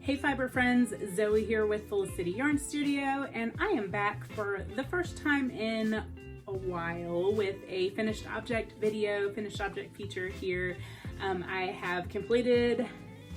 Hey fiber friends, Zoe here with Felicity Yarn Studio, and I am back for the first time in a while with a finished object video, finished object feature here. I have completed,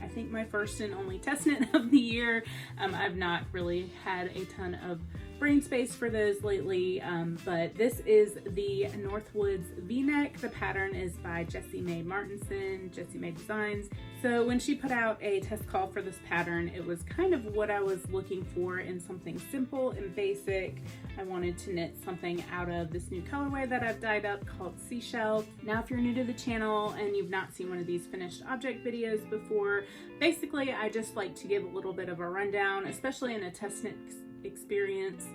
I think, my first and only test knit of the year. I've not really had a ton of brain space for those lately, but this is the Northwoods V Neck. The pattern is by Jessie Maed Designs. So when she put out a test call for this pattern, it was kind of what I was looking for in something simple and basic. I wanted to knit something out of this new colorway that I've dyed up called Seashell. Now, if you're new to the channel and you've not seen one of these finished object videos before, basically I just like to give a little bit of a rundown, especially in a test knit experience,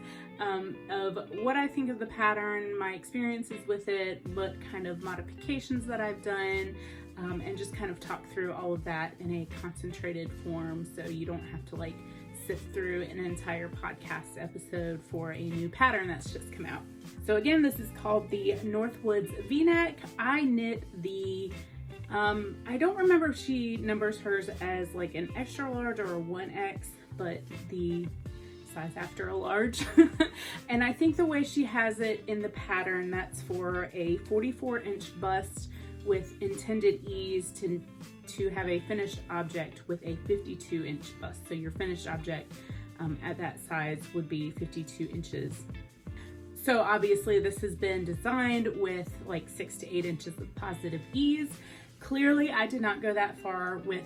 of what I think of the pattern, my experiences with it, what kind of modifications that I've done, and just kind of talk through all of that in a concentrated form so you don't have to like sift through an entire podcast episode for a new pattern that's just come out. So again, this is called the Northwoods V Neck. I knit the I don't remember if she numbers hers as like an extra large or a 1X, but the size after a large. And I think the way she has it in the pattern, that's for a 44-inch bust with intended ease to have a finished object with a 52-inch bust. So your finished object at that size would be 52 inches. So obviously this has been designed with like 6 to 8 inches of positive ease. Clearly I did not go that far with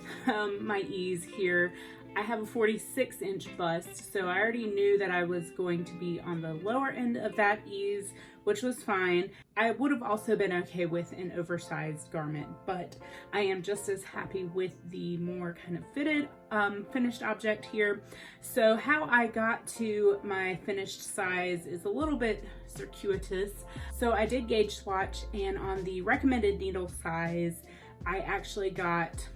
my ease here. I have a 46-inch bust, so I already knew that I was going to be on the lower end of that ease, which was fine. I would have also been okay with an oversized garment, but I am just as happy with the more kind of fitted finished object here. So how I got to my finished size is a little bit circuitous. So I did gauge swatch, and on the recommended needle size, I actually got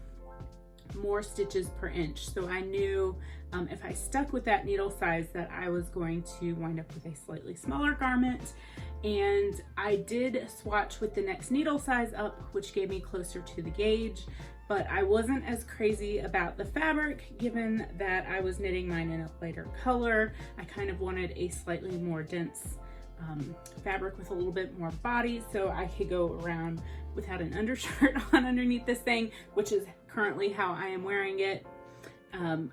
more stitches per inch. So I knew if I stuck with that needle size that I was going to wind up with a slightly smaller garment. And I did swatch with the next needle size up, which gave me closer to the gauge, but I wasn't as crazy about the fabric given that I was knitting mine in a lighter color. I kind of wanted a slightly more dense fabric with a little bit more body so I could go around without an undershirt on underneath this thing, which is currently how I am wearing it.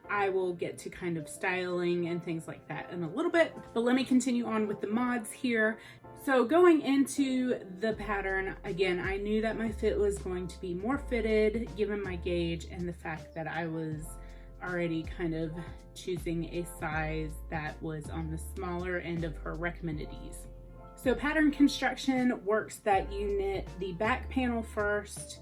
I will get to kind of styling and things like that in a little bit, but let me continue on with the mods here. So going into the pattern, again, I knew that my fit was going to be more fitted given my gauge and the fact that I was already kind of choosing a size that was on the smaller end of her recommended ease. So pattern construction works that you knit the back panel first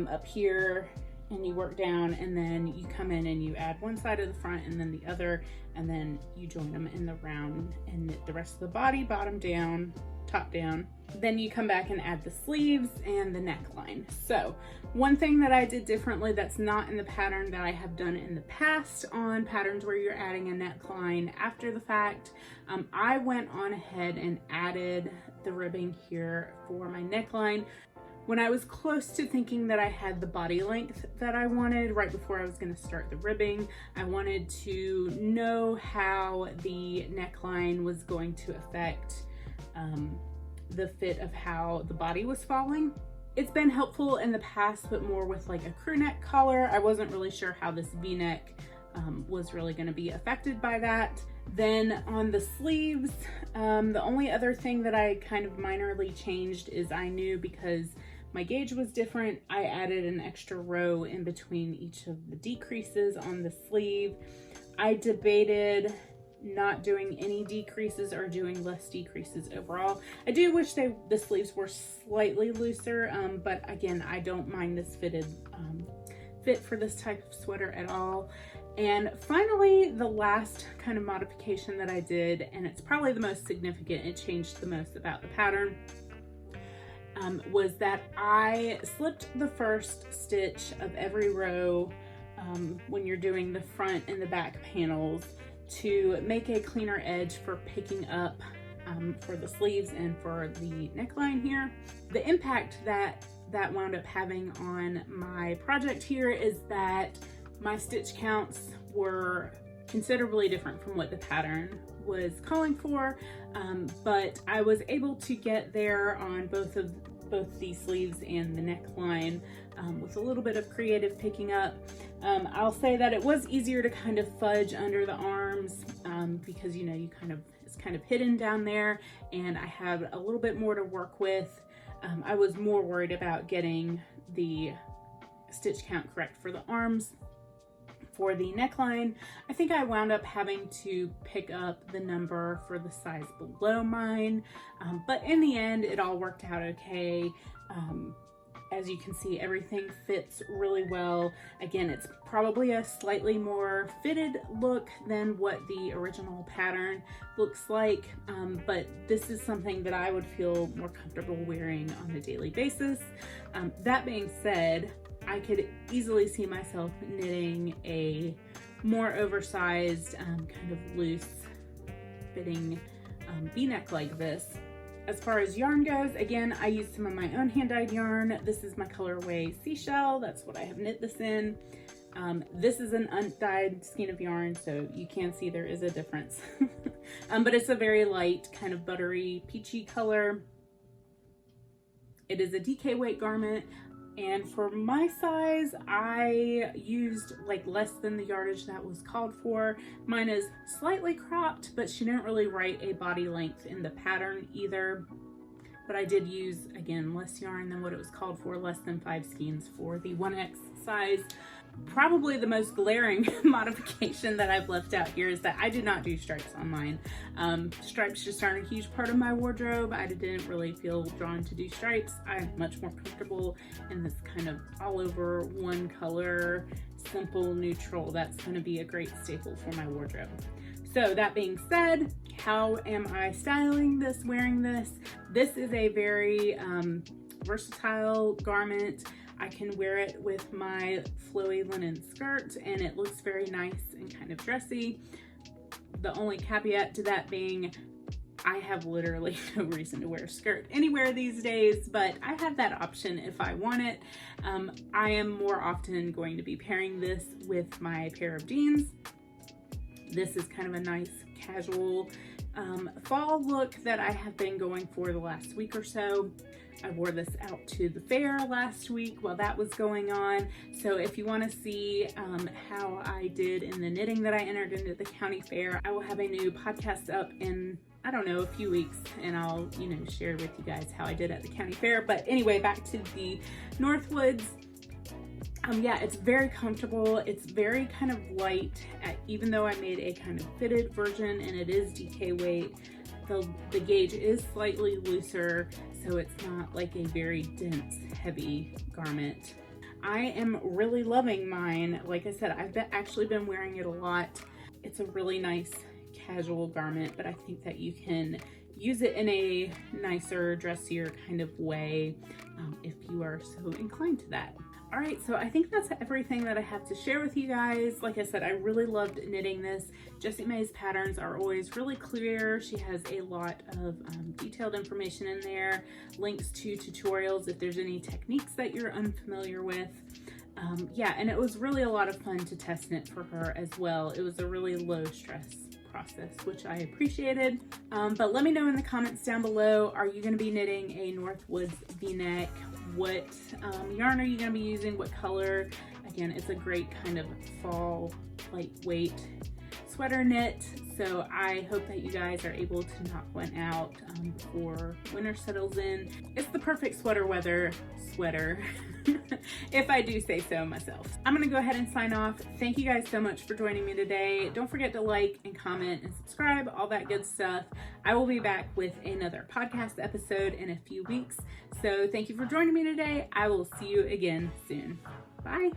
up here, and you work down, and then you come in and you add one side of the front and then the other, and then you join them in the round and knit the rest of the body, bottom down, top down. Then you come back and add the sleeves and the neckline. So one thing that I did differently that's not in the pattern that I have done in the past on patterns where you're adding a neckline after the fact, I went on ahead and added the ribbing here for my neckline when I was close to thinking that I had the body length that I wanted. Right before I was going to start the ribbing, I wanted to know how the neckline was going to affect the fit of how the body was falling. It's been helpful in the past, but more with like a crew neck collar. I wasn't really sure how this V-neck was really going to be affected by that. Then on the sleeves, the only other thing that I kind of minorly changed is I knew because my gauge was different, I added an extra row in between each of the decreases on the sleeve. I debated not doing any decreases or doing less decreases overall. I do wish the sleeves were slightly looser, but again, I don't mind this fit for this type of sweater at all. And finally, the last kind of modification that I did, and it's probably the most significant, it changed the most about the pattern, was that I slipped the first stitch of every row when you're doing the front and the back panels to make a cleaner edge for picking up for the sleeves and for the neckline here. The impact that wound up having on my project here is that My stitch counts were considerably different from what the pattern was calling for, but I was able to get there on both the sleeves and the neckline with a little bit of creative picking up. I'll say that it was easier to kind of fudge under the arms because it's kind of hidden down there, and I had a little bit more to work with. I was more worried about getting the stitch count correct for the arms. For the neckline, I think I wound up having to pick up the number for the size below mine, but in the end it all worked out okay. As you can see, everything fits really well. Again, it's probably a slightly more fitted look than what the original pattern looks like, but this is something that I would feel more comfortable wearing on a daily basis. That being said, I could easily see myself knitting a more oversized, kind of loose fitting V-neck like this. As far as yarn goes, again, I used some of my own hand-dyed yarn. This is my colorway Seashell. That's what I have knit this in. This is an undyed skein of yarn, so you can see there is a difference. But it's a very light, kind of buttery, peachy color. It is a DK weight garment. And for my size, I used like less than the yardage that was called for. Mine is slightly cropped, but she didn't really write a body length in the pattern either. But I did use, again, less yarn than what it was called for, less than 5 skeins for the 1X size. Probably the most glaring modification that I've left out here is that I did not do stripes on mine. Stripes just aren't a huge part of my wardrobe. I didn't really feel drawn to do stripes. I'm much more comfortable in this kind of all over one color, simple neutral. That's going to be a great staple for my wardrobe. So that being said, how am I styling this, wearing this? This is a very versatile garment. I can wear it with my flowy linen skirt and it looks very nice and kind of dressy. The only caveat to that being I have literally no reason to wear a skirt anywhere these days, but I have that option if I want it. I am more often going to be pairing this with my pair of jeans. This is kind of a nice casual fall look that I have been going for the last week or so. I wore this out to the fair last week while that was going on. So if you want to see how I did in the knitting that I entered into the county fair, I will have a new podcast up in, I don't know, a few weeks, and I'll, share with you guys how I did at the county fair. But anyway, back to the Northwoods. Yeah, it's very comfortable. It's very kind of light, even though I made a kind of fitted version and it is DK weight. The gauge is slightly looser, so it's not like a very dense, heavy garment. I am really loving mine. Like I said, I've actually been wearing it a lot. It's a really nice casual garment, but I think that you can use it in a nicer, dressier kind of way if you are so inclined to that. All right, so I think that's everything that I have to share with you guys. Like I said, I really loved knitting this. Jessie Maed's patterns are always really clear. She has a lot of detailed information in there, links to tutorials if there's any techniques that you're unfamiliar with. Yeah, and it was really a lot of fun to test knit for her as well. It was a really low stress process, which I appreciated. But let me know in the comments down below, are you going to be knitting a Northwoods V Neck? What yarn are you going to be using? What color? Again, it's a great kind of fall lightweight sweater knit, so I hope that you guys are able to knock one out before winter settles in. It's the perfect sweater weather sweater if I do say so myself. I'm gonna go ahead and sign off. Thank you guys so much for joining me today. Don't forget to like and comment and subscribe, all that good stuff. I will be back with another podcast episode in a few weeks. So thank you for joining me today. I will see you again soon. Bye.